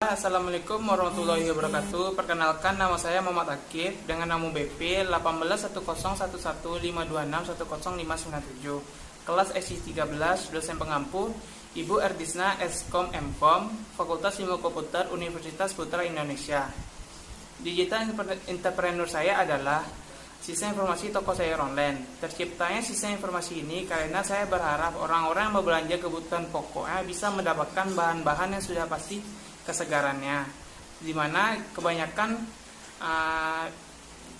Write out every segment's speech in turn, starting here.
Assalamualaikum warahmatullahi wabarakatuh. Perkenalkan, nama saya Muhammad Akif dengan nomor BP 18101126105997. Kelas SI13, dosen pengampu Ibu Erdisna Eskom Mkom, Fakultas Ilmu Komputer Universitas Putra Indonesia. Digital entrepreneur saya adalah sistem informasi toko sayur online. Terciptanya sistem informasi ini karena saya berharap orang-orang yang berbelanja kebutuhan pokoknya bisa mendapatkan bahan-bahan yang sudah pasti kesegarannya, dimana kebanyakan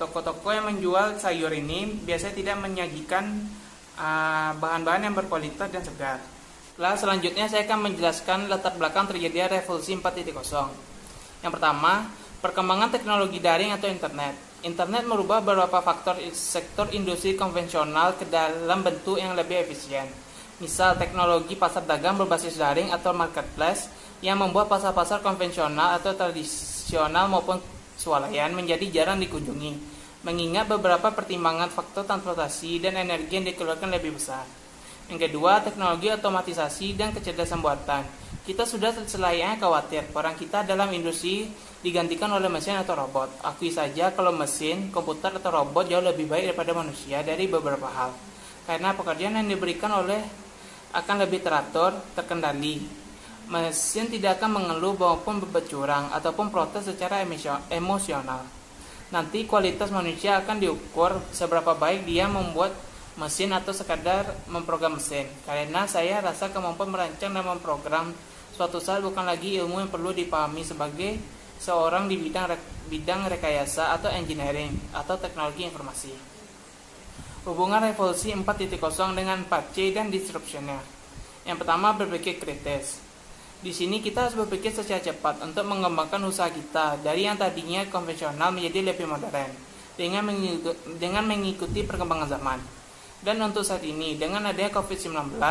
toko-toko yang menjual sayur ini biasanya tidak menyajikan bahan-bahan yang berkualitas dan segar. Selanjutnya saya akan menjelaskan latar belakang terjadinya revolusi 4.0. Yang pertama, perkembangan teknologi daring atau internet. Internet merubah beberapa faktor sektor industri konvensional ke dalam bentuk yang lebih efisien. Misal, teknologi pasar dagang berbasis daring atau marketplace yang membuat pasar-pasar konvensional atau tradisional maupun swalayan menjadi jarang dikunjungi, mengingat beberapa pertimbangan faktor transportasi dan energi yang dikeluarkan lebih besar. Yang kedua, teknologi otomatisasi dan kecerdasan buatan. Kita sudah selayaknya khawatir peran kita dalam industri digantikan oleh mesin atau robot. Akui saja kalau mesin, komputer atau robot jauh lebih baik daripada manusia dari beberapa hal, karena pekerjaan yang diberikan akan lebih teratur, terkendali. Mesin tidak akan mengeluh maupun bercurang ataupun protes secara emosional. Nanti kualitas manusia akan diukur seberapa baik dia membuat mesin atau sekadar memprogram mesin. Karena saya rasa kemampuan merancang dan memprogram suatu saat bukan lagi ilmu yang perlu dipahami sebagai seorang di bidang rekayasa atau engineering atau teknologi informasi. Hubungan revolusi 4.0 dengan 4C dan disruption-nya. Yang pertama, berpikir kritis. Di sini kita harus berpikir secara cepat untuk mengembangkan usaha kita dari yang tadinya konvensional menjadi lebih modern dengan mengikuti perkembangan zaman. Dan untuk saat ini, dengan adanya COVID-19,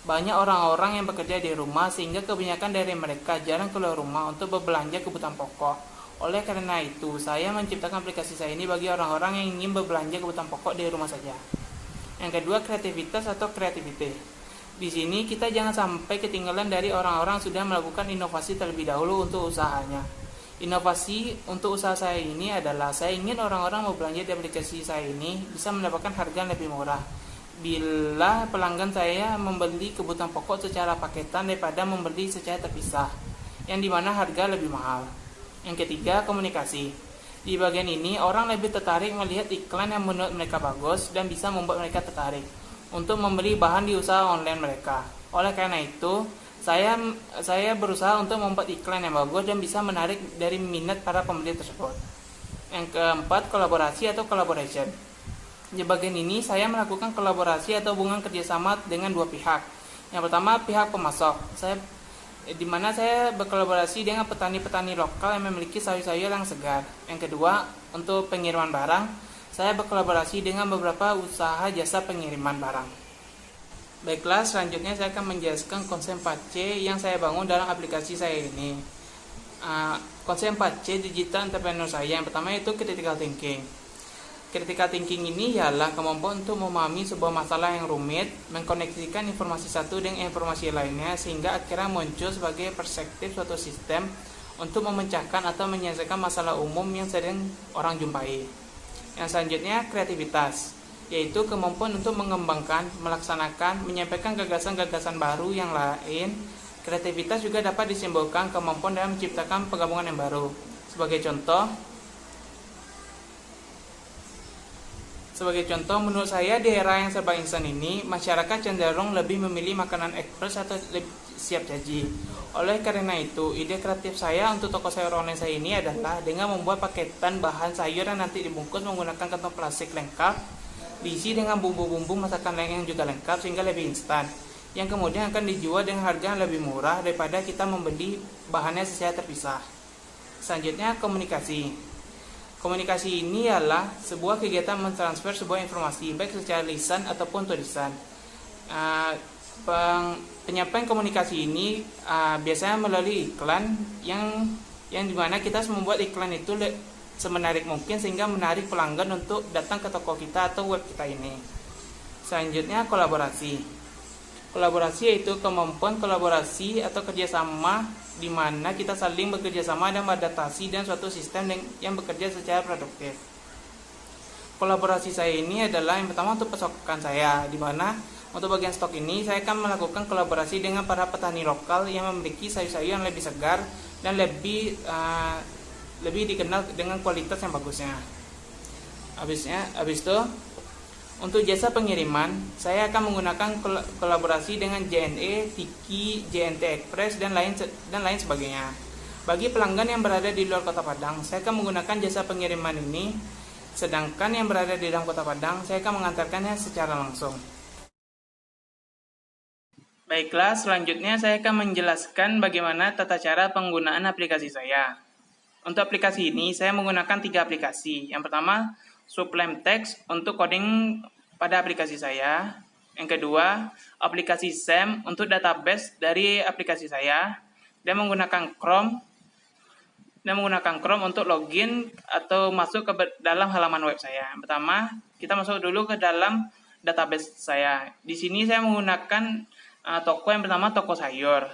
banyak orang-orang yang bekerja di rumah sehingga kebanyakan dari mereka jarang keluar rumah untuk berbelanja kebutuhan pokok. Oleh karena itu, saya menciptakan aplikasi saya ini bagi orang-orang yang ingin berbelanja kebutuhan pokok di rumah saja. Yang kedua, kreativitas atau creativity. Di sini kita jangan sampai ketinggalan dari orang-orang yang sudah melakukan inovasi terlebih dahulu untuk usahanya. Inovasi untuk usaha saya ini adalah saya ingin orang-orang mau belanja di aplikasi saya ini bisa mendapatkan harga yang lebih murah bila pelanggan saya membeli kebutuhan pokok secara paketan daripada membeli secara terpisah, yang dimana harga lebih mahal. Yang ketiga, komunikasi. Di bagian ini orang lebih tertarik melihat iklan yang menurut mereka bagus dan bisa membuat mereka tertarik untuk membeli bahan di usaha online mereka. Oleh karena itu, saya berusaha untuk membuat iklan yang bagus dan bisa menarik dari minat para pembeli tersebut. Yang keempat, kolaborasi atau collaboration. Di bagian ini saya melakukan kolaborasi atau hubungan kerjasama dengan dua pihak. Yang pertama, pihak pemasok. Di mana saya berkolaborasi dengan petani-petani lokal yang memiliki sayur-sayur yang segar. Yang kedua, untuk pengiriman barang, saya berkolaborasi dengan beberapa usaha jasa pengiriman barang. Baiklah, selanjutnya saya akan menjelaskan konsep 4C yang saya bangun dalam aplikasi saya ini. Konsep 4C digital entrepreneur saya yang pertama itu critical thinking. Critical thinking ini ialah kemampuan untuk memahami sebuah masalah yang rumit, mengkoneksikan informasi satu dengan informasi lainnya sehingga akhirnya muncul sebagai perspektif suatu sistem untuk memecahkan atau menyelesaikan masalah umum yang sering orang jumpai. Yang selanjutnya, kreativitas, yaitu kemampuan untuk mengembangkan, melaksanakan, menyampaikan gagasan-gagasan baru yang lain. Kreativitas juga dapat disimbolkan kemampuan dalam menciptakan penggabungan yang baru. Sebagai contoh, menurut saya di era yang serba instan ini, masyarakat cenderung lebih memilih makanan ekspres atau siap saji. Oleh karena itu, ide kreatif saya untuk toko sayur online saya ini adalah dengan membuat paketan bahan sayur yang nanti dibungkus menggunakan kantong plastik lengkap, diisi dengan bumbu-bumbu masakan lain yang juga lengkap sehingga lebih instan, yang kemudian akan dijual dengan harga yang lebih murah daripada kita membeli bahannya secara terpisah. Selanjutnya, komunikasi. Komunikasi ini adalah sebuah kegiatan mentransfer sebuah informasi baik secara lisan ataupun tulisan. Penyampaian komunikasi ini biasanya melalui iklan yang dimana kita harus membuat iklan itu semenarik mungkin sehingga menarik pelanggan untuk datang ke toko kita atau web kita ini. Selanjutnya, kolaborasi. Kolaborasi yaitu kemampuan kolaborasi atau kerjasama di mana kita saling bekerja sama dan beradaptasi dan suatu sistem yang bekerja secara produktif. Kolaborasi saya ini adalah yang pertama untuk pasokan saya, di mana untuk bagian stok ini saya akan melakukan kolaborasi dengan para petani lokal yang memiliki sayur-sayur yang lebih segar dan lebih dikenal dengan kualitas yang bagusnya. Habis itu untuk jasa pengiriman, saya akan menggunakan kolaborasi dengan JNE, Tiki, JNT Express, dan lain sebagainya. Bagi pelanggan yang berada di luar Kota Padang, saya akan menggunakan jasa pengiriman ini, sedangkan yang berada di dalam Kota Padang, saya akan mengantarkannya secara langsung. Baiklah, selanjutnya saya akan menjelaskan bagaimana tata cara penggunaan aplikasi saya. Untuk aplikasi ini, saya menggunakan 3 aplikasi. Yang pertama, Sublime Text untuk coding pada aplikasi saya. Yang kedua, aplikasi SAM untuk database dari aplikasi saya. Dan menggunakan Chrome untuk login atau masuk ke dalam halaman web saya. Yang pertama, kita masuk dulu ke dalam database saya. Di sini saya menggunakan toko yang pertama, toko sayur.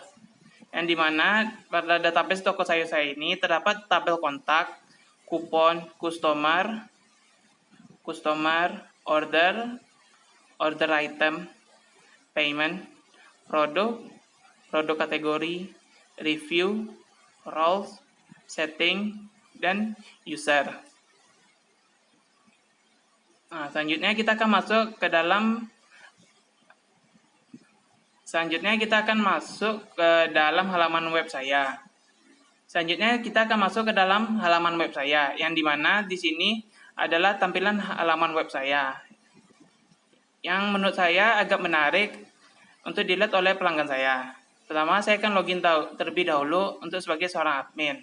Yang dimana pada database toko sayur saya ini terdapat tabel kontak, kupon, customer, order item, payment, produk kategori, review, roles, setting, dan user. Nah, selanjutnya kita akan masuk ke dalam halaman web saya. Yang dimana di sini adalah tampilan halaman web saya, yang menurut saya agak menarik untuk dilihat oleh pelanggan saya. Pertama, saya akan login terlebih dahulu untuk sebagai seorang admin.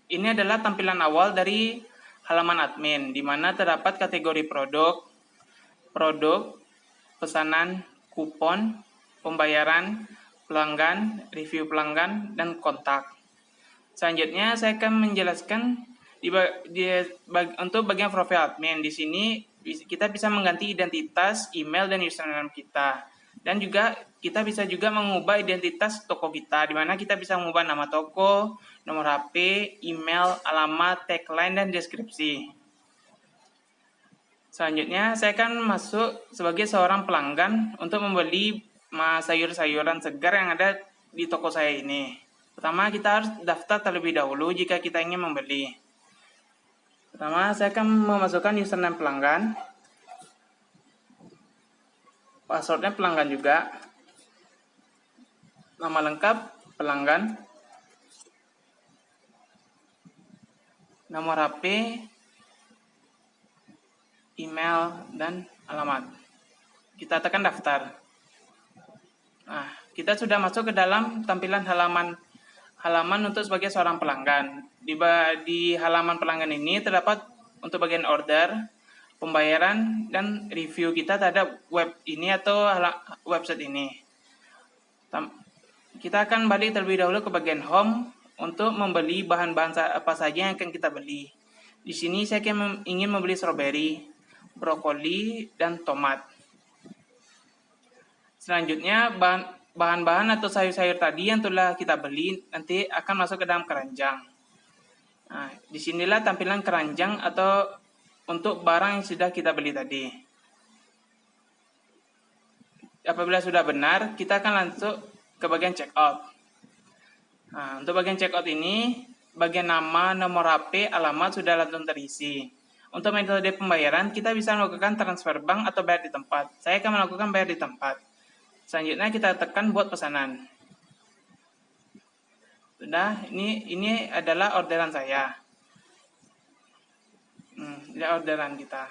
Ini adalah tampilan awal dari halaman admin, di mana terdapat kategori produk, pesanan, kupon, pembayaran, pelanggan, review pelanggan, dan kontak. Selanjutnya saya akan menjelaskan untuk bagian profil admin. Di sini kita bisa mengganti identitas, email, dan username kita. Dan juga kita bisa juga mengubah identitas toko kita, di mana kita bisa mengubah nama toko, nomor HP, email, alamat, tagline, dan deskripsi. Selanjutnya saya akan masuk sebagai seorang pelanggan untuk membeli sayur-sayuran segar yang ada di toko saya ini. Pertama, kita harus daftar terlebih dahulu jika kita ingin membeli. Pertama, saya akan memasukkan username pelanggan, passwordnya pelanggan juga, nama lengkap pelanggan, nomor HP, email, dan alamat. Kita tekan daftar. Nah, kita sudah masuk ke dalam tampilan halaman untuk sebagai seorang pelanggan. Di halaman pelanggan ini terdapat untuk bagian order, pembayaran, dan review kita terhadap web ini atau website ini. Kita akan balik terlebih dahulu ke bagian home untuk membeli bahan-bahan apa saja yang akan kita beli. Di sini saya ingin membeli strawberry, brokoli, dan tomat. Selanjutnya, bahan-bahan atau sayur-sayur tadi yang telah kita beli nanti akan masuk ke dalam keranjang. Nah, disinilah tampilan keranjang atau untuk barang yang sudah kita beli tadi. Apabila sudah benar, kita akan langsung ke bagian checkout. Nah, untuk bagian checkout ini, bagian nama, nomor HP, alamat sudah langsung terisi. Untuk metode pembayaran, kita bisa melakukan transfer bank atau bayar di tempat. Saya akan melakukan bayar di tempat. Selanjutnya kita tekan buat pesanan. Sudah, ini adalah orderan saya. Ini orderan kita.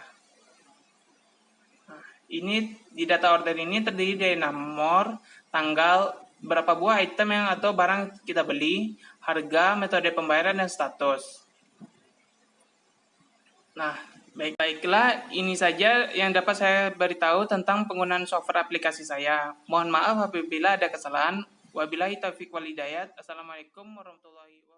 Nah, ini di data order ini terdiri dari nomor, tanggal, berapa buah item atau barang kita beli, harga, metode pembayaran, dan status. Nah, baiklah, ini saja yang dapat saya beritahu tentang penggunaan software aplikasi saya. Mohon maaf apabila ada kesalahan. Wabillahi taufiq wal hidayah. Assalamualaikum warahmatullahi wabarakatuh.